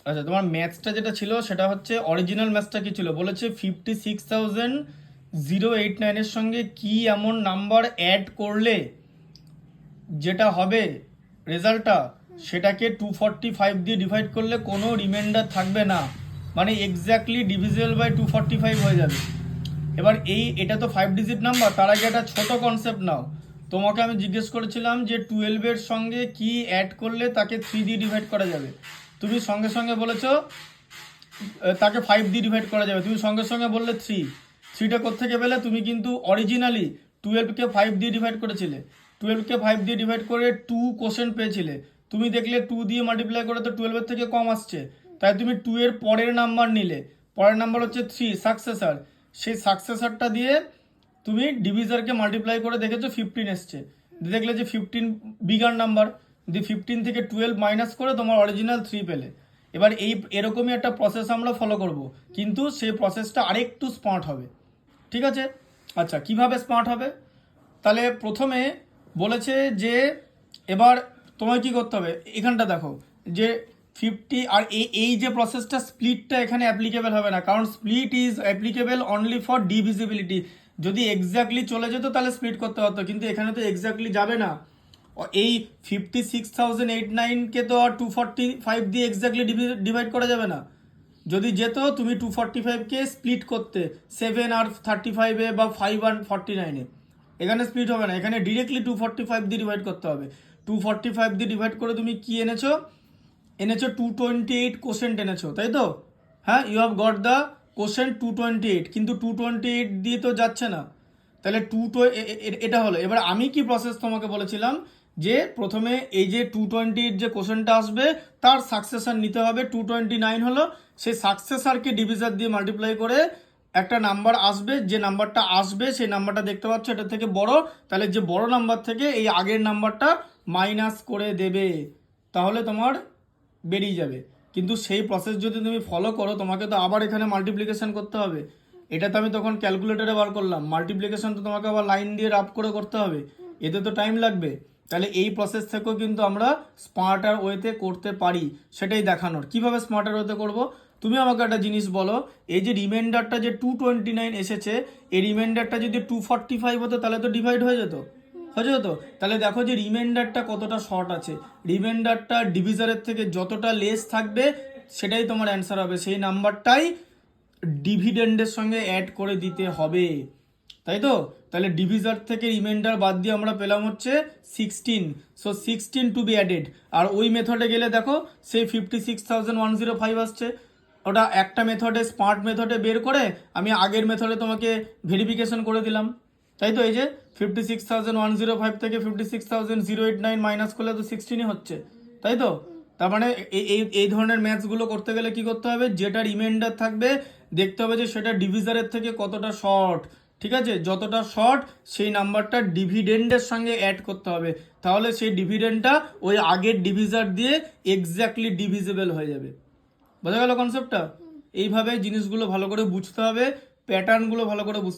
আচ্ছা, তোমার ম্যাথসটা যেটা ছিল সেটা হচ্ছে অরিজিনাল ম্যাথসটা কি ছিল, বলেছে 56,089 সঙ্গে কি এমন নাম্বার অ্যাড করলে যেটা হবে রেজাল্টটা সেটাকে 245 দিয়ে ডিভাইড করলে কোনো রিমাইন্ডার থাকবে না, মানে এক্স্যাক্টলি ডিভিজিবল বাই 245 হয়ে যাবে। এবার এটা তো 5 ডিজিট নাম্বার, তার আগে একটা ছোট কনসেপ্ট নাও। তোমাকে আমি জিজ্ঞেস করেছিলাম যে 12-এর সঙ্গে কি অ্যাড করলে তাকে 3 দিয়ে ডিভাইড করা যাবে, তুমি সঙ্গে সঙ্গে বলেছো তাকে 5 দিয়ে ডিভাইড করা যাবে, তুমি সঙ্গে সঙ্গে বললে 3টা কোত্থেকে পেলে? তুমি কিন্তু অরিজিনালি 12কে 5 দিয়ে ডিভাইড করেছিলে, 12কে 5 দিয়ে ডিভাইড করে 2 কোশ্চেন পেয়েছিলে, তুমি দেখলে 2 দিয়ে মাল্টিপ্লাই করে তো 12-এর থেকে কম আসছে, তাই তুমি 2 এর পরের নাম্বার নিলে, পরের নাম্বার হচ্ছে 3 সাকসেসার, সেই সাকসেসারটা দিয়ে তুমি ডিভিজারকে মাল্টিপ্লাই করে দেখেছো 15 এসছে, দেখলে যে 15 বিগার নাম্বার, দিয়ে 15 থেকে 12 মাইনাস করে তোমার অরিজিনাল 3 পেলে। এবার এরকমই একটা প্রসেস আমরা ফলো করব, কিন্তু সেই প্রসেসটা আরেকটু স্মার্ট হবে, ঠিক আছে? আচ্ছা, কিভাবে স্মার্ট হবে? তাহলে প্রথমে বলেছে যে এবার তোমায় কি করতে হবে, এখানটা দেখো যে 50, আর এই যে প্রসেসটা স্প্লিটটা এখানে অ্যাপ্লিকেবল হবে না, কারণ split is applicable only for divisibility. যদি এক্স্যাক্টলি চলে যেত তাহলে স্প্লিট করতে হতো, কিন্তু এখানে তো এক্স্যাক্টলি যাবে না। এই 56,089কে তো আর 245 দিয়ে এক্স্যাক্টলি ডিভাইড করা যাবে না। যদি যেত তুমি 245কে স্প্লিট করতে 7 আর 35-এ বা 5 আর 49-এ, এখানে স্প্লিট হবে না, এখানে ডিরেক্টলি 245 দিয়ে ডিভাইড করতে হবে। 245 দিয়ে ডিভাইড করে তুমি কি এনেছো 228 কোশেন্ট এনেছো, তাই তো? হ্যাঁ, you have got the quotient 228, কিন্তু 228 দিয়ে তো যাচ্ছে না, তাহলে এটা হলো। এবার আমি কি প্রসেস তোমাকে বলেছিলাম যে প্রথমে এই যে 228 যে কোশ্চেনটা আসবে তার সাকসেসার নিতে হবে, 229 হলো, সেই সাকসেসারকে ডিভিজার দিয়ে মাল্টিপ্লাই করে একটা নাম্বার আসবে, যে নাম্বারটা আসবে সেই নাম্বারটা দেখতে পাচ্ছ এটা থেকে বড়, তাহলে যে বড় নাম্বার থেকে এই আগের নাম্বারটা মাইনাস করে দেবে, তাহলে তোমার বেরিয়ে যাবে। কিন্তু সেই প্রসেস যদি তুমি ফলো করো তোমাকে তো আবার এখানে মাল্টিপ্লিকেশন করতে হবে, এটা তো আমি তখন ক্যালকুলেটরে বার করলাম, মাল্টিপ্লিকেশন তো তোমাকে আবার লাইন দিয়ে রাফ করে করতে হবে, এতে তো টাইম লাগবে। তাহলে এই প্রসেস থেকেও কিন্তু আমরা স্মার্টার ওয়েতে করতে পারি, সেটাই দেখানোর। কিভাবে স্মার্টার ওয়েতে করব, তুমি আমাকে একটা জিনিস বলো, এই যে রিমাইন্ডারটা যে 229 এসেছে, এই রিমাইন্ডারটা যদি 245 হতো তাহলে তো ডিভাইড হয়ে যেত, তো তাহলে দেখো যে রিমাইন্ডারটা কতটা শর্ট আছে, রিমাইন্ডারটা ডিভিজারের থেকে যতটা লেস থাকবে সেটাই তোমার অ্যান্সার হবে, সেই নাম্বারটাই ডিভিডেন্ডের সঙ্গে অ্যাড করে দিতে হবে, তাই তো? তাহলে ডিভিজার থেকে রিমাইন্ডার বাদ দিয়ে আমরা পেলাম হচ্ছে 16, সো 16 টু বি অ্যাডেড। আর ওই মেথডে গেলে দেখো সেই 56,105 আসছে, ওটা একটা মেথডে স্মার্ট মেথডে বের করে আমি আগের মেথডে তোমাকে ভেরিফিকেশন করে দিলাম, তাই তো? এই যে 56,105 থেকে 56,089 মাইনাস করলে তো 16ই হচ্ছে, তাই তো? তার মানে এই ধরনের ম্যাথসগুলো করতে গেলে কি করতে হবে, যেটা রিমাইন্ডার থাকবে দেখতে হবে যে সেটা ডিভিজারের থেকে কতটা শর্ট, ঠিক আছে? যতটা শর্ট সেই নাম্বারটা ডিভিডেন্ডের সঙ্গে অ্যাড করতে হবে, তাহলে সেই ডিভিডেন্ডটা ওই আগের ডিভিজার দিয়ে এক্স্যাক্টলি ডিভিজিবল হয়ে যাবে। বোঝা গেল কনসেপ্টটা? এইভাবে জিনিসগুলো ভালো করে বুঝতে হবে, প্যাটার্নগুলো ভালো করে বুঝতে